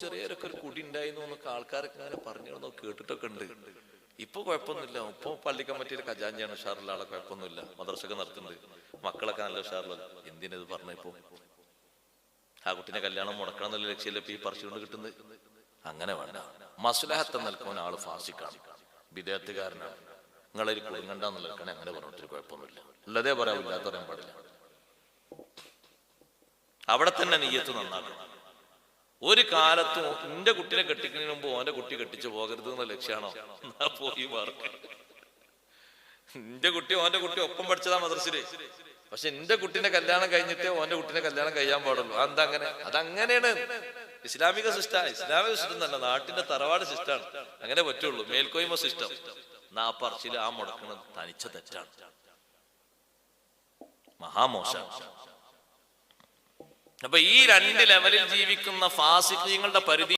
ചെറിയൊക്കെ ഒരു കുടി ഉണ്ടായിരുന്നു എന്നൊക്കെ ആൾക്കാരൊക്കെ അങ്ങനെ പറഞ്ഞു കേട്ടിട്ടൊക്കെ ഉണ്ട്. ഇപ്പൊ കുഴപ്പമൊന്നുമില്ല. ഇപ്പൊ പള്ളി കമ്മിറ്റിയുടെ ഖജാൻജിയാണ് ഉഷാറുള്ള ആളെ, കുഴപ്പമൊന്നുമില്ല. മദ്രസൊക്കെ നടത്തുന്നുണ്ട്, മക്കളൊക്കെ നല്ല ഉഷാറുള്ള. എന്തിനത് പറഞ്ഞപ്പോ ആ കുട്ടിന്റെ കല്യാണം മുടക്കണം എന്നുള്ള ലക്ഷ്യമില്ല ഇപ്പൊ ഈ പറിച്ചുകൊണ്ട് കിട്ടുന്നത്. അങ്ങനെ വേണ്ട. മസ്ലഹത്ത് നിൽക്കുന്ന ആള് ഫാസിക്കാണ്, വിദേഹത്തുകാരനാണ്, നിങ്ങളൊരു കുടുങ്ങണ്ടെന്ന് നിൽക്കണേ, അങ്ങനെ പറഞ്ഞിട്ടൊരു കുഴപ്പമൊന്നുമില്ല. ഉള്ളതേ പറയാവില്ലാത്ത പറയാൻ പാടില്ല. അവിടെ തന്നെ നിയ്യത്ത് നന്നാക്കണം. ഒരു കാലത്തും എന്റെ കുട്ടിനെ കെട്ടിക്കുന്നതിന് മുമ്പ് ഓന്റെ കുട്ടി കെട്ടിച്ചു പോകരുത് എന്ന ലക്ഷ്യമാണോ? പോയി മാർക്ക്. എന്റെ കുട്ടി ഓന്റെ കുട്ടി ഒപ്പം പഠിച്ചതാ മദ്രസില്, പക്ഷെ എന്റെ കുട്ടിന്റെ കല്യാണം കഴിഞ്ഞിട്ടേ ഓന്റെ കുട്ടിനെ കല്യാണം കഴിയാൻ പാടുള്ളൂ. അതെന്താ അങ്ങനെ? അതങ്ങനെയാണ് ഇസ്ലാമിക സിസ്റ്റം. ഇസ്ലാമിക സിസ്റ്റം എന്നല്ല, നാട്ടിന്റെ തറവാട് സിസ്റ്റമാണ്. അങ്ങനെ പറ്റുള്ളൂ. മേൽക്കോയ്മ സിസ്റ്റം നാ പറച്ചില് ആ മുടക്കുന്നത് തനിച്ച തെറ്റാണ്, മഹാമോശം. അപ്പൊ ഈ രണ്ട് ലെവലിൽ ജീവിക്കുന്ന ഫാസിഖീങ്ങളുടെ പരിധി